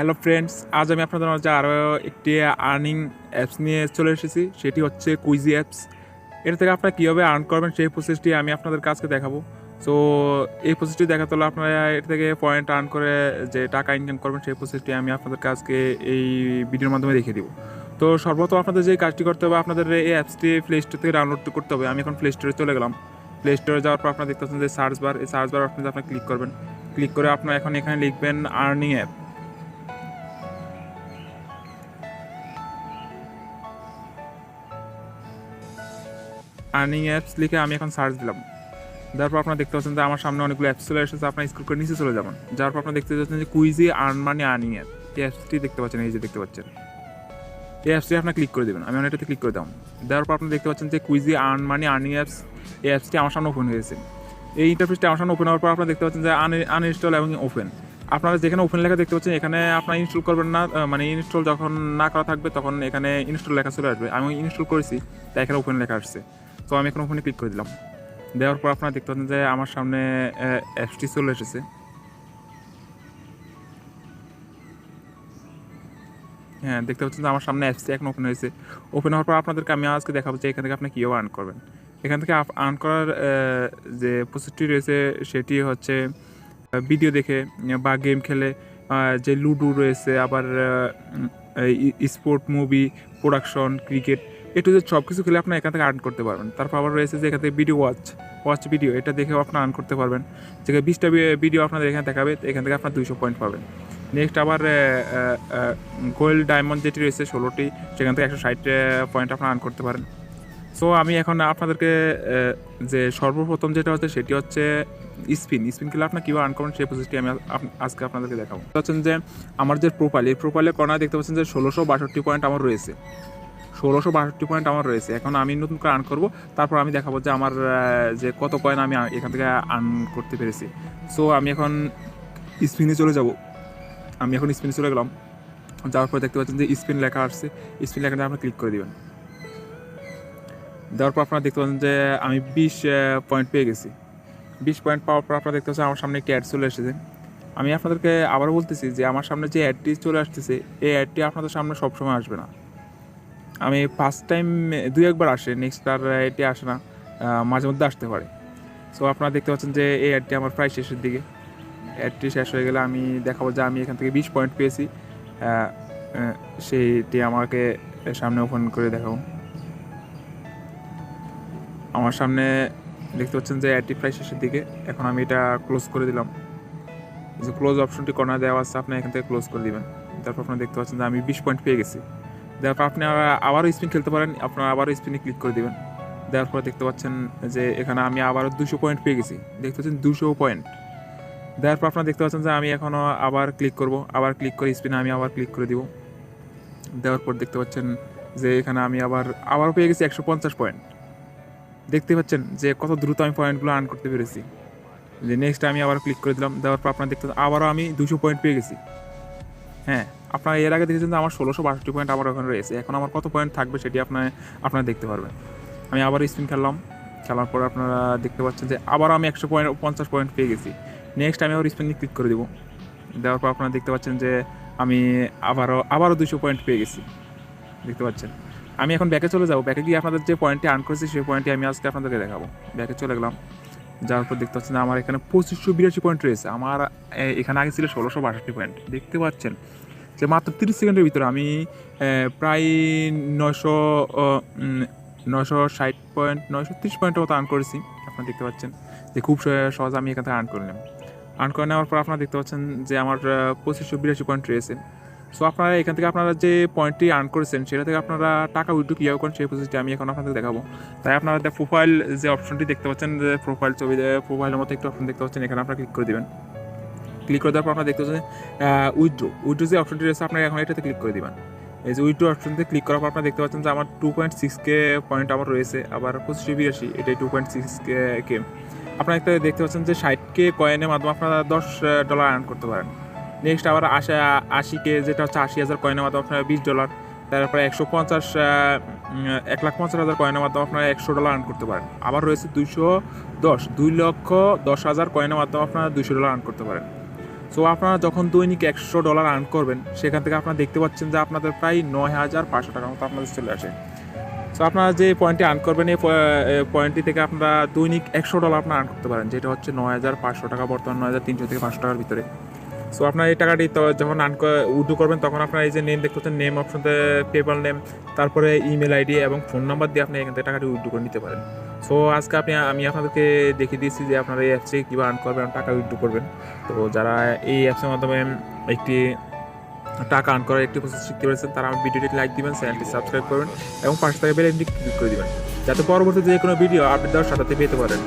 Hello friends, আজ আমি আপনাদের মাঝে আরও একটি আর্নিং অ্যাপস নিয়ে চলে এসেছি। সেটি হচ্ছে কুইজি অ্যাপস। এটা থেকে আপনারা কীভাবে আর্ন করবেন সেই প্রসেসটি আমি আপনাদের কাছকে দেখাবো। সো এই প্রসেসটি দেখাতে হলে আপনারা এটা থেকে পয়েন্ট আর্ন করে যে টাকা ইনকাম করবেন সেই প্রসেসটি আমি আপনাদের কাছকে এই ভিডিওর মাধ্যমে দেখিয়ে দিব। তো সর্বপ্রথম আপনাদের যে কাজটি করতে হবে, আপনাদের এই অ্যাপসটি প্লে স্টোর থেকে ডাউনলোড করতে হবে। আমি এখন প্লে স্টোরে চলে গেলাম। প্লে স্টোরে যাওয়ার পর আপনারা দেখতে পাচ্ছেন যে সার্চ বার, এই সার্চ বার আপনাদের আপনারা ক্লিক করবেন। ক্লিক করে আপনারা এখন এখানে লিখবেন আর্নিং অ্যাপ। আর্নিং অ্যাপস লিখে আমি এখন সার্চ দিলাম। তারপর আপনারা দেখতে পাচ্ছেন যে আমার সামনে অনেকগুলো অ্যাপস চলে এসেছে। আপনার স্ক্রল করে নিচে চলে যাবেন। যার পর আপনারা দেখতে পাচ্ছেন যে কুইজি আর্ন মানি আর্নিং অ্যাপ, এই অ্যাপসটি দেখতে পাচ্ছেন, এই যে দেখতে পাচ্ছেন এই অ্যাপসটি আপনার ক্লিক করে দেবেন। আমি এটাতে ক্লিক করে দিলাম। দেওয়ার পর আপনারা দেখতে পাচ্ছেন যে কুইজি আর্ন মানি আর্নিং অ্যাপস, এই অ্যাপসটি আমার সামনে ওপেন হয়েছে। এই ইন্টারফেসটি আমার সামনে ওপেন হওয়ার পর আপনারা দেখতে পাচ্ছেন যে আনইনস্টল এবং ওপেন। আপনারা যেখানে ওপেন লেখা দেখতে পাচ্ছেন এখানে আপনারা ইনস্টল করবেন না, মানে ইনস্টল যখন না করা থাকবে তখন এখানে ইনস্টল লেখা চলে আসবে। আমি ইনস্টল করেছি তাই এখানে ওপেন লেখা আসছে। তো আমি এখন ওপেনে ক্লিক করে দিলাম। দেওয়ার পর আপনারা দেখতে পাচ্ছেন যে আমার সামনে অ্যাপসটি চলে এসেছে। হ্যাঁ, দেখতে পাচ্ছেন যে আমার সামনে অ্যাপসটি এখন ওপেন হয়েছে। ওপেন হওয়ার পর আপনাদেরকে আমি আজকে দেখাবো যে এখান থেকে আপনি কীভাবে আর্ন করবেন। এখান থেকে আর্ন করার যে প্রসেসটি রয়েছে সেটি হচ্ছে ভিডিও দেখে বা গেম খেলে, যে লুডো রয়েছে, আবার স্পোর্ট, মুভি, প্রোডাকশন, ক্রিকেট, একটু যে সব কিছু খেলে আপনার এখান থেকে আর্ন করতে পারবেন। তারপর আবার রয়েছে যে এখান থেকে ভিডিও ওয়াচ ভিডিও, এটা দেখেও আপনার আর্ন করতে পারবেন। যেখানে 20টা ভিডিও আপনাদের এখানে দেখাবে, এখান থেকে আপনার 200 পয়েন্ট পাবেন। নেক্সট আবার গোল্ড ডায়মন্ড যেটি রয়েছে 16টি, সেখান থেকে 160 পয়েন্ট আপনার আর্ন করতে পারেন। সো আমি এখন আপনাদেরকে যে সর্বপ্রথম যেটা হচ্ছে সেটি হচ্ছে স্পিন খেলে আপনার কীভাবে আর্ন করবেন সেই প্রসেসটি আমি আজকে আপনাদেরকে দেখাবো। হচ্ছেন যে আমার যে এই প্রোফাইলে কর্নার দেখতে পাচ্ছেন যে 1662 পয়েন্ট আমার রয়েছে। 1662 পয়েন্ট আমার রয়েছে। এখন আমি নতুন করে আর্ন করবো, তারপর আমি দেখাবো যে আমার যে কত কয়েন আমি এখান থেকে আর্ন করতে পেরেছি। সো আমি এখন স্পিনে চলে যাব। আমি এখন স্পিনে চলে গেলাম। যাওয়ার পর দেখতে পাচ্ছেন যে স্পিন লেখা আসছে। স্পিন লেখাটা আপনি ক্লিক করে দেবেন। দেওয়ার পর আপনারা দেখতে পাচ্ছেন যে আমি 20 পয়েন্ট পেয়ে গেছি। 20 পয়েন্ট পাওয়ার পর আপনারা দেখতে পাচ্ছেন আমার সামনে একটি অ্যাড চলে এসেছে। আমি আপনাদেরকে আবারও বলতেছি যে আমার সামনে যে অ্যাডটি চলে আসতেছে এই অ্যাডটি আপনাদের সামনে সবসময় আসবে না। আমি ফার্স্ট টাইম 2-1বার আসে, নেক্সট আর এটি আসে না, মাঝে মধ্যে আসতে পারে। সো আপনারা দেখতে পাচ্ছেন যে এই অ্যাডটি আমার প্রায় শেষের দিকে। অ্যাডটি শেষ হয়ে গেলে আমি দেখাবো যে আমি এখান থেকে 20 পয়েন্ট পেয়েছি। সেইটি আমাকে সামনে ওপেন করে দেখাবো। আমার সামনে দেখতে পাচ্ছেন যে অ্যাডটি প্রায় শেষের দিকে। এখন আমি এটা ক্লোজ করে দিলাম। যে ক্লোজ অপশনটি কর্নার দেওয়া আছে, আপনি এখান থেকে ক্লোজ করে দিবেন। তারপর আপনারা দেখতে পাচ্ছেন যে আমি 20 পয়েন্ট পেয়ে গেছি। তারপর আপনি আবারও স্পিন খেলতে পারেন, আপনারা আবারও স্পিনে ক্লিক করে দেবেন। দেওয়ার পর দেখতে পাচ্ছেন যে এখানে আমি আবারও 200 পয়েন্ট পেয়ে গেছি। দেখতে পাচ্ছেন 200 পয়েন্ট। দেওয়ার পর আপনারা দেখতে পাচ্ছেন যে আমি এখনও আবার ক্লিক করব, আবার ক্লিক করে স্পিনে আমি আবার ক্লিক করে দিব। দেওয়ার পর দেখতে পাচ্ছেন যে এখানে আমি আবারও পেয়ে গেছি 150 পয়েন্ট। দেখতে পাচ্ছেন যে কত দ্রুত আমি পয়েন্টগুলো আর্ন করতে পেরেছি। যে নেক্সট আমি আবার ক্লিক করে দিলাম। দেওয়ার পর আপনারা দেখতে আবারও আমি 200 পয়েন্ট পেয়ে গেছি। হ্যাঁ, আপনারা এর আগে দেখেছেন যে আমার 1662 পয়েন্ট আমার ওখানে রয়েছে। এখন আমার কত পয়েন্ট থাকবে সেটি আপনারা দেখতে পারবেন। আমি আবার স্পিন খেললাম। খেলার পর আপনারা দেখতে পাচ্ছেন যে আবারও আমি 150 পয়েন্ট পেয়ে গেছি। নেক্সট আমি আবার স্পিনে ক্লিক করে দেবো। দেওয়ার পর আপনারা দেখতে পাচ্ছেন যে আমি আবারও 200 পয়েন্ট পেয়ে গেছি। দেখতে পাচ্ছেন। আমি এখন ব্যাকে চলে যাবো। ব্যাকে গিয়ে আপনাদের যে পয়েন্টটি আর্ন করেছি সেই পয়েন্টটি আমি আজকে আপনাদেরকে দেখাবো। ব্যাকে চলে গেলাম। যাওয়ার পর দেখতে পাচ্ছেন আমার এখানে 2582 পয়েন্ট রয়েছে। আমার এখানে আগে ছিল 1662 পয়েন্ট। দেখতে পাচ্ছেন যে মাত্র 30 সেকেন্ডের ভিতরে আমি প্রায় 960 পয়েন্ট, 930 পয়েন্টের মতো আর্ন করেছি। আপনারা দেখতে পাচ্ছেন যে খুব সহজে আমি এখান থেকে আর্ন করে নিলাম। আর্ন করে নেওয়ার পর আপনারা দেখতে পাচ্ছেন যে আমার 2582 পয়েন্ট রয়েছে। সো আপনারা এখান থেকে আপনারা যে পয়েন্টটি আর্ন করেছেন সেটা থেকে আপনারা টাকা উইথড্র কীভাবে করেন সেই প্রসেসটি আমি এখন আপনাদের দেখাবো। তাই আপনারা প্রোফাইল যে অপশনটি দেখতে পাচ্ছেন, যে প্রোফাইল ছবি, প্রোফাইলের মতো একটু অপশন দেখতে পাচ্ছেন, এখানে আপনারা ক্লিক করে দেবেন। ক্লিক করে দেওয়ার পর আপনারা দেখতে পাচ্ছেন উইথড্র যে অপশনটি রয়েছে, আপনারা এখন এটাতে ক্লিক করে দেবেন। এই যে উইথড্র অপশনতে ক্লিক করার পর আপনারা দেখতে পাচ্ছেন যে আমার 2.6K পয়েন্ট আমার রয়েছে। আবার 2582 এটাই 2.6K। আপনারা একটা দেখতে পাচ্ছেন যে 60K কয়েনের মাধ্যমে আপনারা $10 আর্ন করতে পারেন। নেক্সট আবার 80K যেটা হচ্ছে 80,000 কয়েনের মাধ্যমে আপনারা $20। তারপরে 1,50,000 কয়েনের মাধ্যমে আপনারা $100 আর্ন করতে পারেন। আবার রয়েছে 210,2,10,000 কয়েনের মাধ্যমে আপনারা $200 আর্ন করতে পারেন। সো আপনারা যখন দৈনিক $100 আর্ন করবেন, সেখান থেকে আপনারা দেখতে পাচ্ছেন যে আপনাদের প্রায় 9,500 টাকার মতো আপনাদের চলে আসে। সো আপনারা যে পয়েন্টটি আর্ন করবেন, এই পয়েন্টটি থেকে আপনারা দৈনিক $100 আপনারা আর্ন করতে পারেন, যেটা হচ্ছে 9,500 টাকা, বর্তমান 9,300 থেকে 500 টাকার ভিতরে। সো আপনার এই টাকাটি যখন উইথড্র করবেন, তখন আপনার এই যে নেম দেখতে পাচ্ছেন, নেম অপশনতে পেপাল নেম, তারপরে ইমেল আইডি এবং ফোন নাম্বার দিয়ে আপনি এখান থেকে টাকাটি উইথড্র করে নিতে পারেন। সো আজকে আমি আপনাদেরকে দেখিয়ে দিয়েছি যে আপনারা এই অ্যাপসে কীভাবে আর্ন করবেন, টাকা উইথড্র করবেন। তো যারা এই অ্যাপসের মাধ্যমে একটি টাকা আর্ন করার একটি প্রসেস শিখতে পেরেছেন, তারা আমার ভিডিওটি লাইক দিবেন, চ্যানেলটি সাবস্ক্রাইব করবেন এবং পাশে থাকা বেল আইকনটি ক্লিক করে দিবেন, যাতে পরবর্তীতে যে কোনো ভিডিও আপডেট দেওয়ার সাথে পেতে পারেন।